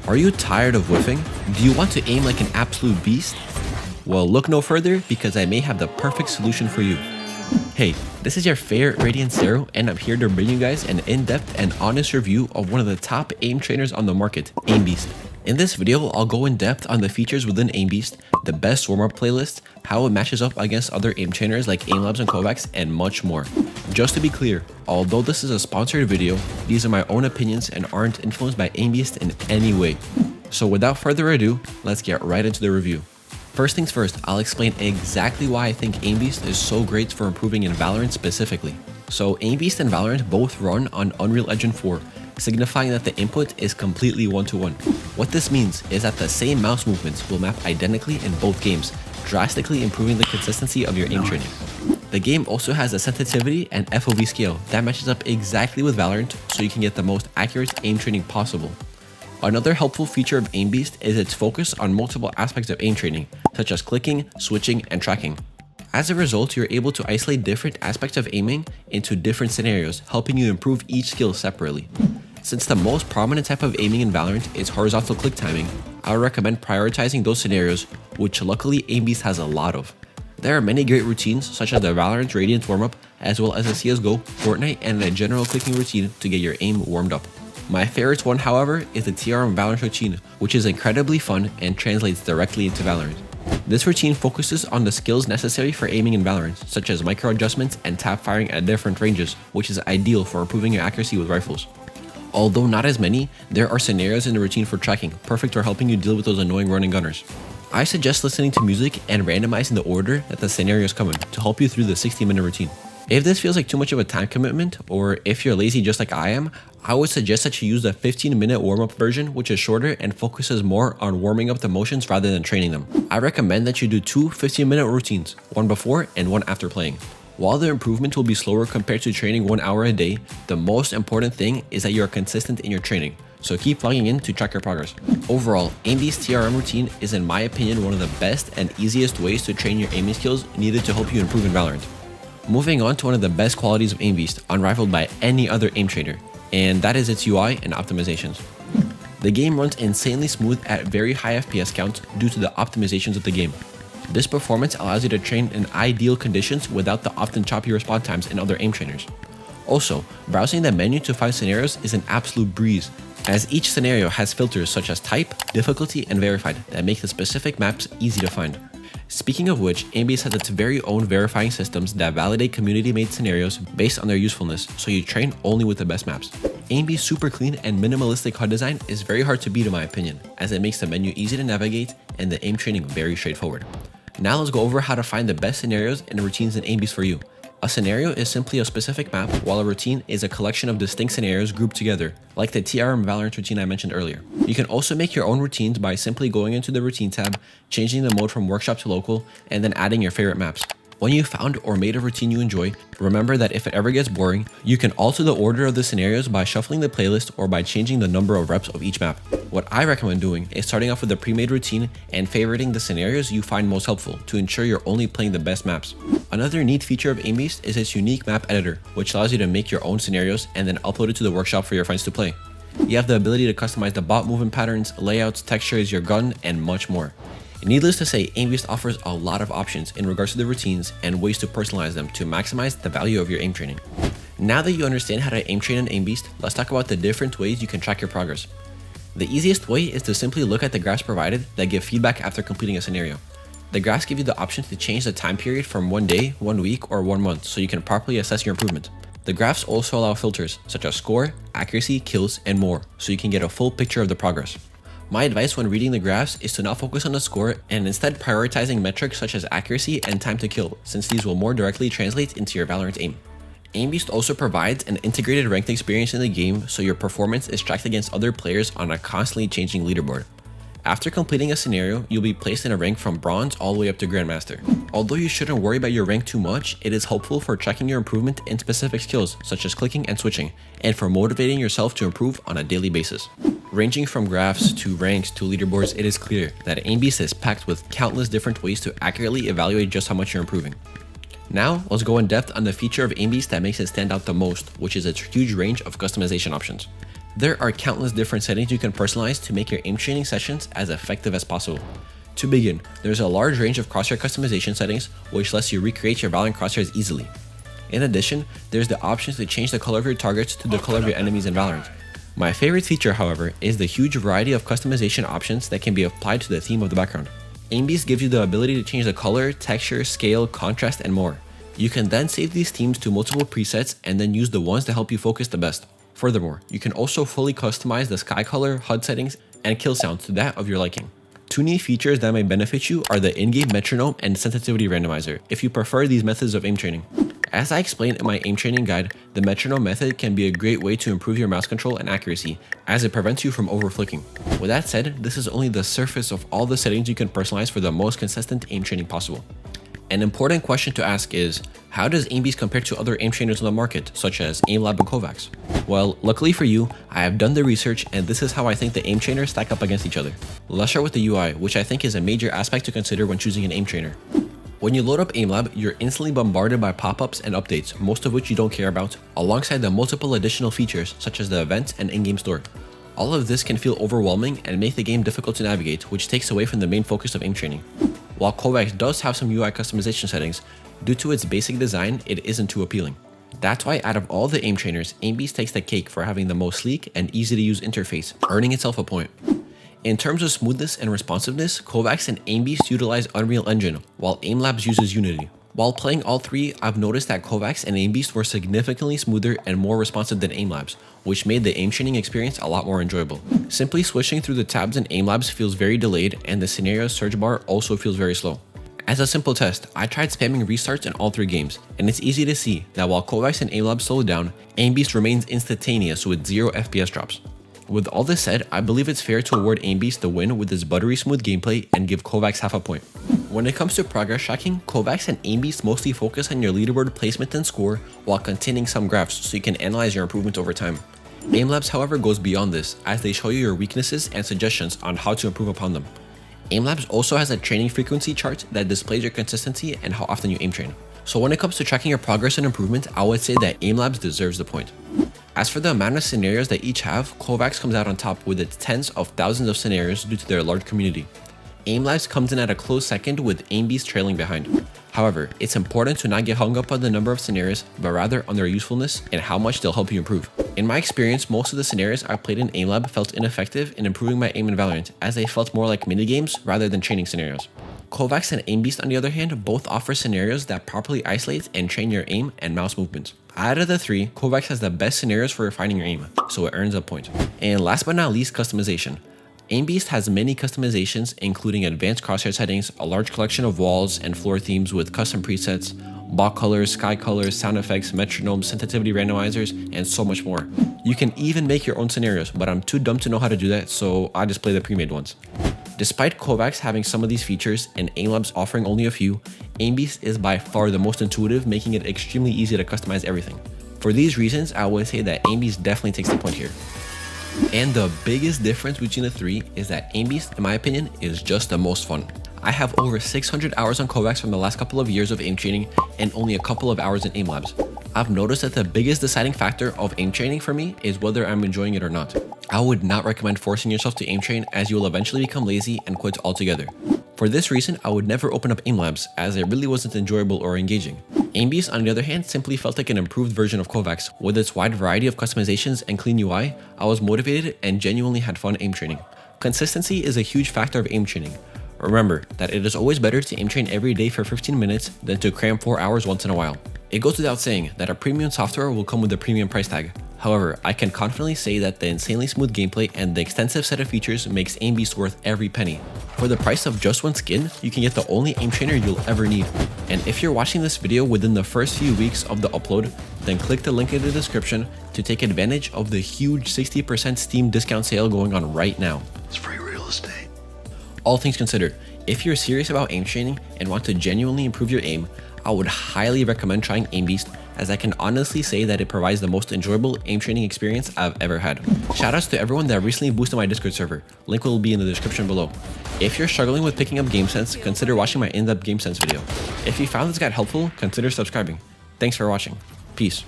Are you tired of whiffing? Do you want to aim like an absolute beast? Well, look no further because I may have the perfect solution for you. Hey, this is your favorite Radiant Zero, and I'm here to bring you guys an in-depth and honest review of one of the top aim trainers on the market, Aimbeast. In this video, I'll go in depth on the features within Aimbeast, the best warm-up playlist, how it matches up against other aim trainers like Aimlabs and Kovacs, and much more. Just to be clear, although this is a sponsored video, these are my own opinions and aren't influenced by Aimbeast in any way. So without further ado, let's get right into the review. First things first, I'll explain exactly why I think Aimbeast is so great for improving in Valorant specifically. So Aimbeast and Valorant both run on Unreal Engine 4, signifying that the input is completely one-to-one. What this means is that the same mouse movements will map identically in both games, drastically improving the consistency of your aim training. The game also has a sensitivity and FOV scale that matches up exactly with Valorant, so you can get the most accurate aim training possible. Another helpful feature of Aimbeast is its focus on multiple aspects of aim training, such as clicking, switching, and tracking. As a result, you're able to isolate different aspects of aiming into different scenarios, helping you improve each skill separately. Since the most prominent type of aiming in Valorant is horizontal click timing, I would recommend prioritizing those scenarios, which luckily Aimbeast has a lot of. There are many great routines, such as the Valorant Radiant warm-up, as well as a CSGO, Fortnite, and a general clicking routine to get your aim warmed up. My favorite one, however, is the TRM Valorant routine, which is incredibly fun and translates directly into Valorant. This routine focuses on the skills necessary for aiming in Valorant, such as micro adjustments and tap firing at different ranges, which is ideal for improving your accuracy with rifles. Although not as many, there are scenarios in the routine for tracking, perfect for helping you deal with those annoying running gunners. I suggest listening to music and randomizing the order that the scenarios come in to help you through the 60-minute routine. If this feels like too much of a time commitment, or if you're lazy just like I am, I would suggest that you use the 15-minute warm-up version, which is shorter and focuses more on warming up the motions rather than training them. I recommend that you do two 15-minute routines, one before and one after playing. While the improvement will be slower compared to training 1 hour a day, the most important thing is that you are consistent in your training, so keep logging in to track your progress. Overall, Aimbeast's TRM routine is in my opinion one of the best and easiest ways to train your aiming skills needed to help you improve in Valorant. Moving on to one of the best qualities of Aimbeast, unrivaled by any other aim trainer, and that is its UI and optimizations. The game runs insanely smooth at very high FPS counts due to the optimizations of the game. This performance allows you to train in ideal conditions without the often choppy response times in other aim trainers. Also, browsing the menu to find scenarios is an absolute breeze, as each scenario has filters such as type, difficulty, and verified that make the specific maps easy to find. Speaking of which, Aimbeast has its very own verifying systems that validate community-made scenarios based on their usefulness, so you train only with the best maps. Aimbeast's super clean and minimalistic HUD design is very hard to beat in my opinion, as it makes the menu easy to navigate and the aim training very straightforward. Now let's go over how to find the best scenarios and routines in Aimbeast for you. A scenario is simply a specific map, while a routine is a collection of distinct scenarios grouped together, like the TRM Valorant routine I mentioned earlier. You can also make your own routines by simply going into the routine tab, changing the mode from workshop to local, and then adding your favorite maps. When you found or made a routine you enjoy, remember that if it ever gets boring, you can alter the order of the scenarios by shuffling the playlist or by changing the number of reps of each map. What I recommend doing is starting off with a pre-made routine and favoriting the scenarios you find most helpful to ensure you're only playing the best maps. Another neat feature of Aimbeast is its unique map editor, which allows you to make your own scenarios and then upload it to the workshop for your friends to play. You have the ability to customize the bot movement patterns, layouts, textures, your gun, and much more. Needless to say, Aimbeast offers a lot of options in regards to the routines and ways to personalize them to maximize the value of your aim training. Now that you understand how to aim train in Aimbeast, let's talk about the different ways you can track your progress. The easiest way is to simply look at the graphs provided that give feedback after completing a scenario. The graphs give you the option to change the time period from 1 day, 1 week, or 1 month so you can properly assess your improvement. The graphs also allow filters such as score, accuracy, kills, and more, so you can get a full picture of the progress. My advice when reading the graphs is to not focus on the score and instead prioritizing metrics such as accuracy and time to kill, since these will more directly translate into your Valorant aim. Aimbeast also provides an integrated ranked experience in the game, so your performance is tracked against other players on a constantly changing leaderboard. After completing a scenario, you'll be placed in a rank from Bronze all the way up to Grandmaster. Although you shouldn't worry about your rank too much, it is helpful for tracking your improvement in specific skills such as clicking and switching, and for motivating yourself to improve on a daily basis. Ranging from graphs to ranks to leaderboards, it is clear that Aimbeast is packed with countless different ways to accurately evaluate just how much you're improving. Now, let's go in depth on the feature of Aimbeast that makes it stand out the most, which is its huge range of customization options. There are countless different settings you can personalize to make your aim training sessions as effective as possible. To begin, there's a large range of crosshair customization settings which lets you recreate your Valorant crosshairs easily. In addition, there's the option to change the color of your targets to the color of your enemies in Valorant. My favorite feature, however, is the huge variety of customization options that can be applied to the theme of the background. Aimbeast gives you the ability to change the color, texture, scale, contrast, and more. You can then save these themes to multiple presets and then use the ones that help you focus the best. Furthermore, you can also fully customize the sky color, HUD settings, and kill sound to that of your liking. Two neat features that may benefit you are the in-game metronome and sensitivity randomizer, if you prefer these methods of aim training. As I explained in my aim training guide, the metronome method can be a great way to improve your mouse control and accuracy, as it prevents you from over-flicking. With that said, this is only the surface of all the settings you can personalize for the most consistent aim training possible. An important question to ask is, how does Aimbeast compare to other aim trainers on the market, such as Aimlab and Kovacs? Well, luckily for you, I have done the research and this is how I think the aim trainers stack up against each other. Let's start with the UI, which I think is a major aspect to consider when choosing an aim trainer. When you load up Aimlab, you're instantly bombarded by pop-ups and updates, most of which you don't care about, alongside the multiple additional features such as the events and in-game store. All of this can feel overwhelming and make the game difficult to navigate, which takes away from the main focus of aim training. While Kovacs does have some UI customization settings, due to its basic design, it isn't too appealing. That's why out of all the aim trainers, Aimbeast takes the cake for having the most sleek and easy to use interface, earning itself a point. In terms of smoothness and responsiveness, Kovacs and Aimbeast utilize Unreal Engine, while Aimlabs uses Unity. While playing all three, I've noticed that Kovacs and Aimbeast were significantly smoother and more responsive than Aimlabs, which made the aim training experience a lot more enjoyable. Simply switching through the tabs in Aimlabs feels very delayed, and the scenario search bar also feels very slow. As a simple test, I tried spamming restarts in all three games, and it's easy to see that while Kovacs and Aimlabs slow down, Aimbeast remains instantaneous with 0 FPS drops. With all this said, I believe it's fair to award Aimbeast the win with its buttery smooth gameplay and give Kovacs half a point. When it comes to progress tracking, Kovacs and Aimbeast mostly focus on your leaderboard placement and score while containing some graphs so you can analyze your improvements over time. Aimlabs, however, goes beyond this, as they show you your weaknesses and suggestions on how to improve upon them. Aimlabs also has a training frequency chart that displays your consistency and how often you aim train. So when it comes to tracking your progress and improvement, I would say that Aimlabs deserves the point. As for the amount of scenarios that each have, Kovacs comes out on top with its tens of thousands of scenarios due to their large community. Aimlabs comes in at a close second with Aimbeast trailing behind. However, it's important to not get hung up on the number of scenarios, but rather on their usefulness and how much they'll help you improve. In my experience, most of the scenarios I played in Aimlab felt ineffective in improving my aim in Valorant, as they felt more like minigames rather than training scenarios. Kovacs and Aimbeast, on the other hand, both offer scenarios that properly isolate and train your aim and mouse movements. Out of the three, Kovacs has the best scenarios for refining your aim, so it earns a point. And last but not least, customization. Aimbeast has many customizations, including advanced crosshair settings, a large collection of walls and floor themes with custom presets, bot colors, sky colors, sound effects, metronomes, sensitivity randomizers, and so much more. You can even make your own scenarios, but I'm too dumb to know how to do that, so I just play the pre-made ones. Despite Kovacs having some of these features and Aimlabs offering only a few, Aimbeast is by far the most intuitive, making it extremely easy to customize everything. For these reasons, I would say that Aimbeast definitely takes the point here. And the biggest difference between the three is that Aimbeast, in my opinion, is just the most fun. I have over 600 hours on Kovacs from the last couple of years of aim training and only a couple of hours in Aimlabs. I've noticed that the biggest deciding factor of aim training for me is whether I'm enjoying it or not. I would not recommend forcing yourself to aim train, as you will eventually become lazy and quit altogether. For this reason, I would never open up Aimlabs, as it really wasn't enjoyable or engaging. Aimbeast, on the other hand, simply felt like an improved version of Kovacs. With its wide variety of customizations and clean UI, I was motivated and genuinely had fun aim training. Consistency is a huge factor of aim training. Remember that it is always better to aim train every day for 15 minutes than to cram 4 hours once in a while. It goes without saying that a premium software will come with a premium price tag. However, I can confidently say that the insanely smooth gameplay and the extensive set of features makes Aimbeast worth every penny. For the price of just one skin, you can get the only aim trainer you'll ever need. And if you're watching this video within the first few weeks of the upload, then click the link in the description to take advantage of the huge 60% Steam discount sale going on right now. It's free real estate. All things considered, if you're serious about aim training and want to genuinely improve your aim, I would highly recommend trying Aimbeast, as I can honestly say that it provides the most enjoyable aim training experience I've ever had. Shoutouts to everyone that recently boosted my Discord server, link will be in the description below. If you're struggling with picking up game sense, consider watching my in-depth game sense video. If you found this guide helpful, consider subscribing. Thanks for watching. Peace.